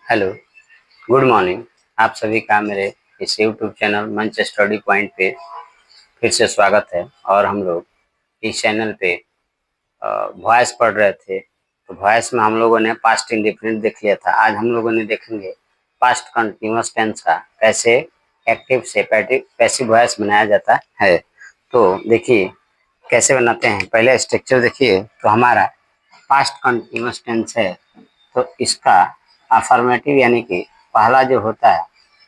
Hello, good morning. आप सभी का मेरे इस यूट्यूब चैनल मंच स्टडी पॉइंट पे फिर से स्वागत है। और हम लोग इस चैनल पे वॉइस पढ़ रहे थे। तो वॉइस में हम लोगों ने पास्ट इंडेफिनिट देख लिया था। आज हम लोगों ने देखेंगे पास्ट कंटिन्यूअस टेंस का कैसे एक्टिव से पैसिव वॉइस बनाया जाता है। तो देखिए कैसे बनाते हैं। पहले स्ट्रक्चर देखिए। तो हमारा पास्ट कंटिन्यूअस टेंस है, तो इसका अफर्मेटिव यानी कि पहला जो होता है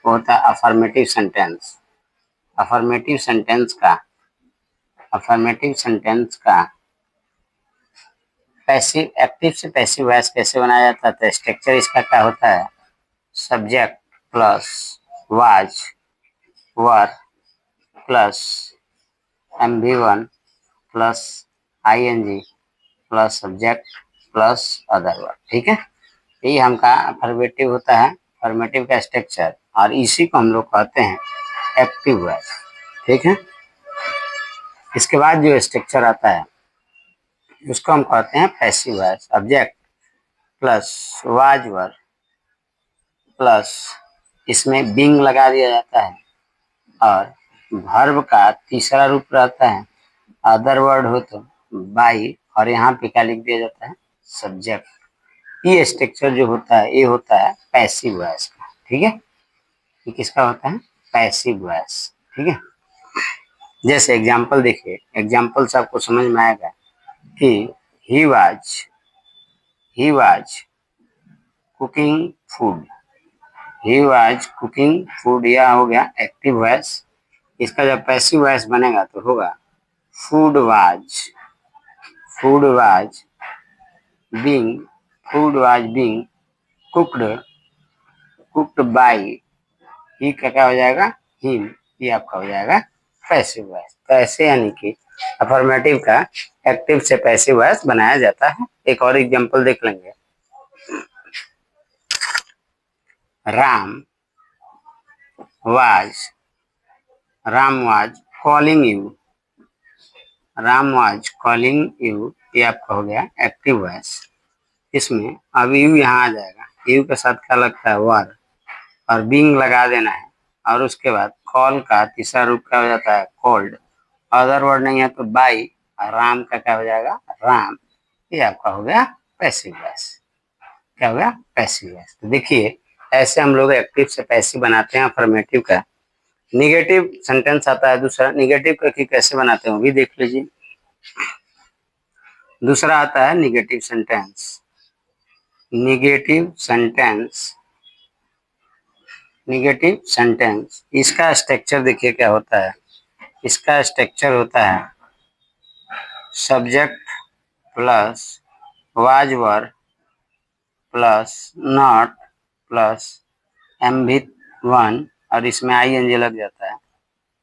वो होता है अफर्मेटिव सेंटेंस। अफर्मेटिव सेंटेंस का अफर्मेटिव सेंटेंस का पैसिव एक्टिव से पैसिव वॉइस कैसे बनाया जाता है। तो स्ट्रक्चर इसका क्या होता है, subject plus was were plus MV1 plus ING plus subject plus other word. ठीक है, यही हमका अफर्मेटिव होता है, अफर्मेटिव का स्ट्रक्चर। और इसी को हम लोग कहते हैं एक्टिव वॉइस। ठीक है, इसके बाद जो स्ट्रक्चर आता है उसको हम कहते हैं passive voice. Object plus was were plus इसमें बीइंग लगा दिया जाता है और वर्ब का तीसरा रूप रहता है अदर वर्ड हो तो बाई, और यहाँ पे क्या लिख दिया जाता है, सब्जेक्ट। ये स्ट्रक्चर जो होता है ये होता है पैसिव वॉइस का। ठीक है, ये किसका होता है, पैसिव वॉइस। ठीक है, जैसे एग्जांपल देखिए, एग्जांपल से आपको समझ में आएगा कि he was cooking food. He was cooking food, यह हो गया एक्टिव वॉइस। इसका जब पैसिव वॉइस बनेगा तो होगा food was being cooked by. ही क्या हो जाएगा, हिम। ये आपका हो जाएगा पैसिव वॉइस। तो ऐसे यानी कि अफर्मेटिव का एक्टिव से पैसिव वॉइस बनाया जाता है। एक और एग्जांपल देख लेंगे। Ram was calling you. Ram was calling you, ये आपका हो गया एक्टिव वॉइस। इसमें अब यू यहाँ आ जाएगा, यू के साथ क्या लगता है, वर, और बीइंग लगा देना है। और उसके बाद कॉल का तीसरा रूप क्या हो जाता है, कॉल्ड। अदर वर्ड नहीं है तो बाई, राम का क्या हो जाएगा, राम। ये आपका हो गया पैसिव वॉइस। क्या हो गया, पैसिव वॉइस। तो देखिए ऐसे हम लोग एक्टिव से पैसिव बनाते हैं अफर्मेटिव का। निगेटिव सेंटेंस आता है दूसरा, निगेटिव का कैसे बनाते हैं वो भी देख लीजिए। दूसरा आता है निगेटिव सेंटेंस। निगेटिव सेंटेंस इसका स्ट्रक्चर देखिए क्या होता है। इसका स्ट्रक्चर होता है subject plus was were plus not plus MV1, और इसमें ING लग जाता है,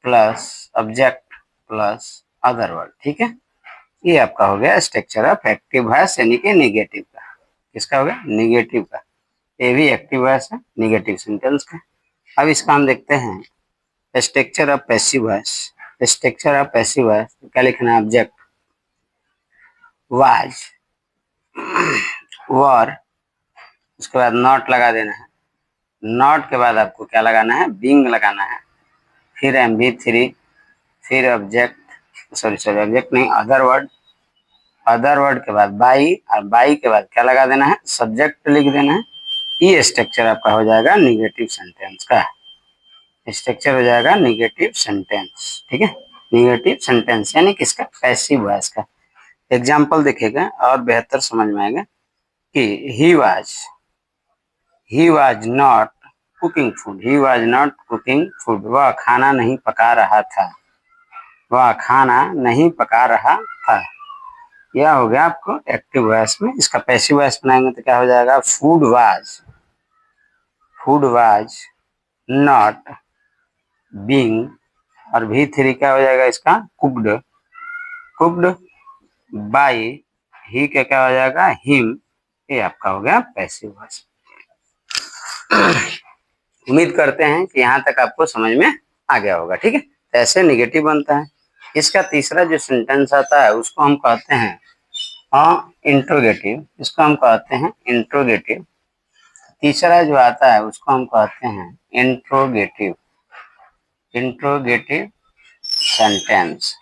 plus object plus other word. ठीक है, ये आपका हो गया स्ट्रक्चर ऑफ एक्टिव वॉइस यानी कि नेगेटिव का। किसका हो गया, नेगेटिव का। ये भी एक्टिव वॉइस है नेगेटिव सेंटेंस का। अब इसका हम देखते हैं structure of passive voice. Structure of passive voice क्या लिखना है, ऑब्जेक्ट वाज वर, उसके बाद नॉट लगा देना है। नॉट के बाद आपको क्या लगाना है, बीइंग लगाना है। फिर MV3, फिर ऑब्जेक्ट ऑब्जेक्ट नहीं, अदर वर्ड के बाद बाई, और बाई के बाद क्या लगा देना है, सब्जेक्ट लिख देना है। ये स्ट्रक्चर आपका हो जाएगा निगेटिव सेंटेंस का। स्ट्रक्चर हो जाएगा निगेटिव सेंटेंस। ठीक है, निगेटिव सेंटेंस यानी किसका, पैसिव वॉइस का। एग्जाम्पल देखेगा और बेहतर समझ में आएगा कि he was not cooking food. वह खाना नहीं पका रहा था। यह हो गया आपको एक्टिव वॉइस में। इसका पैसिव वॉइस बनाएंगे तो क्या हो जाएगा, फूड वाज नॉट बीइंग, और V3 क्या हो जाएगा इसका, कुक्ड बाय। ही क्या हो जाएगा, हिम। ये आपका हो गया पैसिव वॉइस। उम्मीद करते हैं कि यहाँ तक आपको समझ में आ गया होगा। ठीक है, तो ऐसे निगेटिव बनता है। इसका तीसरा जो सेंटेंस आता है उसको हम कहते हैं इंट्रोगेटिव। इसको हम कहते हैं इंट्रोगेटिव। तीसरा जो आता है उसको हम कहते हैं interrogative, interrogative sentence,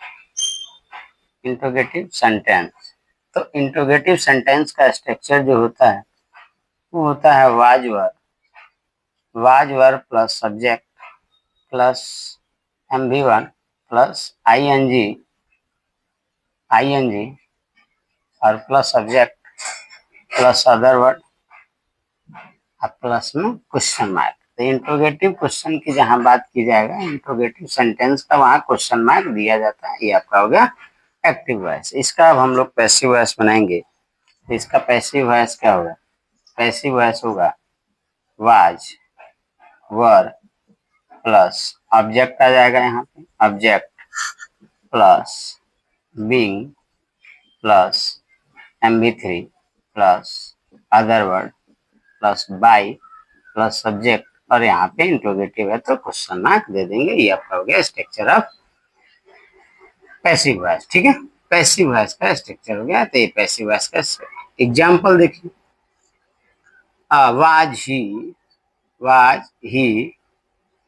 interrogative sentence. तो इंट्रोगेटिव सेंटेंस का स्ट्रक्चर जो होता है वो होता है was were, was were plus subject plus MV1 plus ING, ING और plus subject plus other word और प्लस में क्वेश्चन मार्क। तो इंट्रोगेटिव क्वेश्चन की जहां बात की जाएगा, इंट्रोगेटिव सेंटेंस का वहां क्वेश्चन मार्क दिया जाता है। ये आपका हो गया एक्टिव वॉइस। इसका अब हम लोग पैसिव वॉइस बनाएंगे। तो इसका पैसिव वॉइस क्या होगा? पैसिव वॉइस होगा वाज वर प्लस ऑब्जेक्ट आ जाएगा यहाँ पे, object plus being plus MV3 plus other word plus by plus subject और यहाँ पे इंट्रोगेटिव है तो क्वेश्चन मार्क दे देंगे। ये आपका हो गया स्ट्रक्चर ऑफ पैसिव वॉइस। ठीक है, पैसिव वॉइस का स्ट्रक्चर हो गया। तो ये पैसिव वॉइस का एग्जाम्पल देखिए, was he, was he,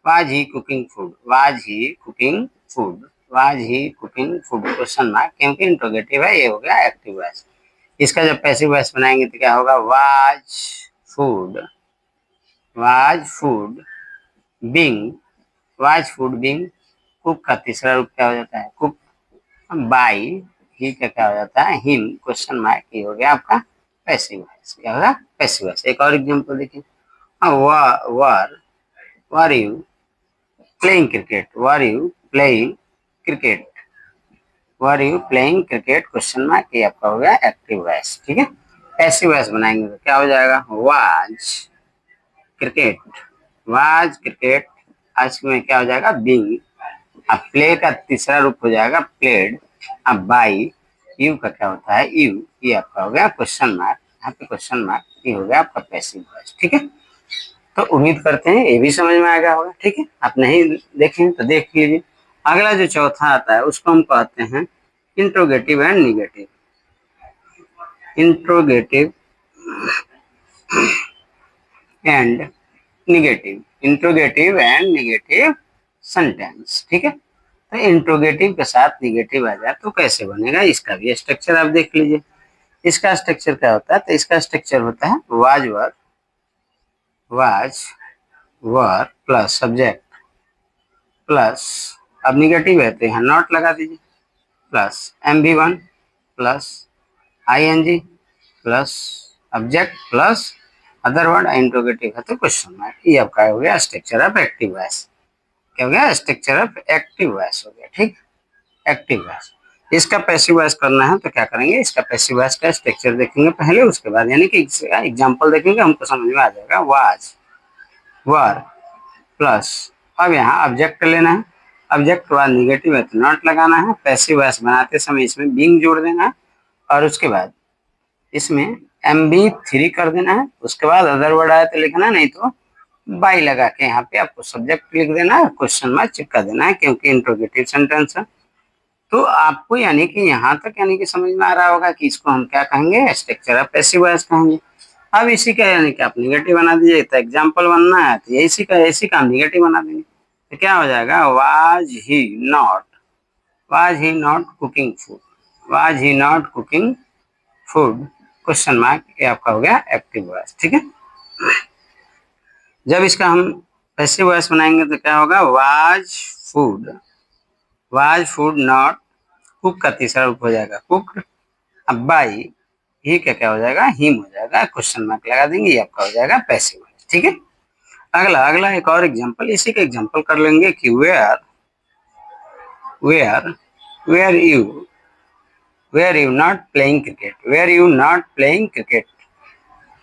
was he cooking food, was he cooking food, was he cooking food question mark, क्योंकि इंट्रोगेटिव है। ये हो गया एक्टिव वॉइस। इसका जब पैसिव वॉइस बनाएंगे तो क्या होगा? Was food, was food being, was food being, cook का तीसरा रूप क्या हो जाता है? कुक बाय ही का क्या हो जाता है? Him question mark. ये हो गया आपका पैसिव वॉइस। क्या होगा? Passive voice. एक और एग्जांपल देखिए, were you playing cricket, were you playing cricket, were you playing cricket question mark. ये आपका हो गया एक्टिव वॉइस। ठीक है, पैसिव वॉइस बनाएंगे तो क्या हो जाएगा? वाज क्रिकेट, वाज क्रिकेट, आज में क्या हो जाएगा? बीइंग। अब प्ले का तीसरा रूप हो जाएगा प्लेड। अब बाय यू का क्या होता है? यू। ये आपका हो गया क्वेश्चन मार्क, यहाँ पे क्वेश्चन मार्क। ये हो गया आपका पैसिव वॉइस। ठीक है, तो उम्मीद करते हैं ये भी समझ में आ गया होगा। ठीक है, आप नहीं देखें तो देख लीजिए। अगला जो चौथा आता है उसको हम कहते हैं interrogative and negative, interrogative and negative, interrogative and negative sentence. ठीक है, तो इंट्रोगेटिव के साथ निगेटिव आ जाए तो कैसे बनेगा? इसका भी स्ट्रक्चर आप देख लीजिए। इसका स्ट्रक्चर क्या होता है? तो इसका स्ट्रक्चर होता है was were, was were plus subject plus, अब निगेटिव है तो यहाँ नॉट लगा दीजिए, plus MV1 plus ING plus object plus other word, interrogative है तो क्वेश्चन मार्क। ये आपका हो गया स्ट्रक्चर ऑफ एक्टिव वॉइस। क्या हो गया? स्ट्रक्चर ऑफ एक्टिव वॉइस हो गया। ठीक, एक्टिव वॉइस। इसका पैसिव वॉइस करना है तो क्या करेंगे? इसका पैसिव वॉइस का स्ट्रक्चर देखेंगे पहले, उसके बाद यानी कि एग्जांपल देखेंगे, हमको समझ में आ जाएगा। वाज वर प्लस, अब यहाँ ऑब्जेक्ट लेना है, ऑब्जेक्ट के बाद निगेटिव है तो नॉट लगाना है। पैसिव वॉइस बनाते समय इसमें बीइंग जोड़ देना है और उसके बाद इसमें MV3 कर देना है। उसके बाद अदर वर्ड आया तो लिखना, नहीं तो बाय लगा के यहाँ पे आपको सब्जेक्ट लिख देना है, क्वेश्चन मार्क चिपका देना है, क्योंकि इंट्रोगेटिव सेंटेंस है। तो आपको यानी कि यहाँ तक यानी कि समझ में आ रहा होगा कि इसको हम क्या कहेंगे? स्ट्रक्चर ऑफ पैसिव वॉइस कहेंगे। अब इसी का यानी कि आप निगेटिव बना दीजिए, तो एग्जाम्पल बनना है तो इसी का हम निगेटिव बना देंगे। तो क्या हो जाएगा? Was he not, was he not cooking food, was he not cooking food question mark. ये आपका हो गया एक्टिव वॉइस। ठीक है, जब इसका हम पैसिव वॉइस बनाएंगे तो क्या होगा? Was food, was food not, cook का तीसरा रूप हो जाएगा कुक। अब बाय ही का क्या हो जाएगा? हिम हो जाएगा, क्वेश्चन मार्क लगा देंगे। ये आपका हो जाएगा पैसिव वॉइस। ठीक है, अगला अगला एक और एग्जांपल, इसी का एग्जांपल कर लेंगे कि were were were you not playing cricket, were you not playing cricket,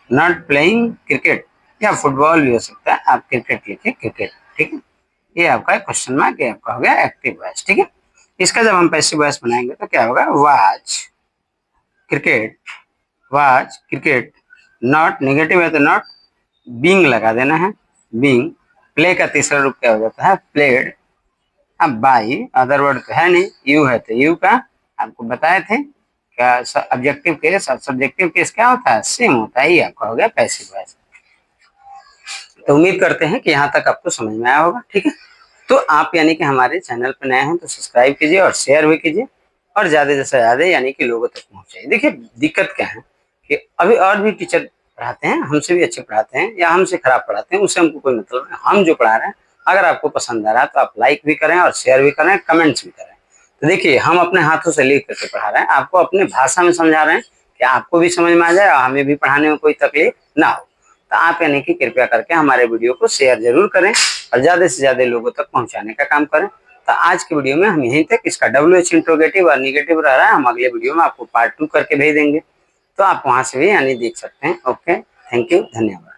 not playing cricket, या फुटबॉल भी हो सकता है, आप क्रिकेट लिखिए क्रिकेट। ठीक है, ये आपका क्वेश्चन मार्क। ये आपका हो गया एक्टिव वॉइस। ठीक है, इसका जब हम पैसिव वॉइस बनाएंगे तो क्या होगा? Watch cricket, watch cricket, not negative है तो नॉट, बीइंग लगा देना है, बीइंग। प्ले का तीसरा रूप क्या हो जाता है? प्लेड। अब बाय अदर वर्ड तो है नहीं, यू है तो यू का, आपको बताए थे क्या ऑब्जेक्टिव केस और सब्जेक्टिव केस क्या होता है? सेम होता है। ये आपका हो गया पैसिव वॉइस। तो उम्मीद करते हैं कि यहाँ तक आपको समझ में आया होगा। ठीक है, तो आप यानी कि हमारे चैनल पर नए हैं तो सब्सक्राइब कीजिए और शेयर भी कीजिए और ज़्यादा से ज़्यादा यानी कि लोगों तक पहुँचाइए। देखिए दिक्कत क्या है कि अभी और भी टीचर पढ़ाते हैं, हमसे भी अच्छे पढ़ाते हैं या हमसे खराब पढ़ाते हैं, उससे हमको कोई मतलब नहीं। हम जो पढ़ा रहे हैं अगर आपको पसंद आ रहा है तो आप लाइक भी करें और शेयर भी करें, कमेंट्स भी करें। तो देखिए हम अपने हाथों से लिख करके पढ़ा रहे हैं, आपको अपने भाषा में समझा रहे हैं कि आपको भी समझ में आ जाए और हमें भी पढ़ाने में कोई तकलीफ ना हो। तो आप यानी कि कृपया करके हमारे वीडियो को शेयर जरूर करें और ज़्यादा से ज़्यादा लोगों तक पहुंचाने का काम करें। तो आज की वीडियो में हम यहीं तक, इसका WH इंट्रोगेटिव और निगेटिव रह रहा है, हम अगले वीडियो में आपको पार्ट 2 करके भेज देंगे, तो आप वहां से भी यानी देख सकते हैं। ओके, थैंक यू, धन्यवाद।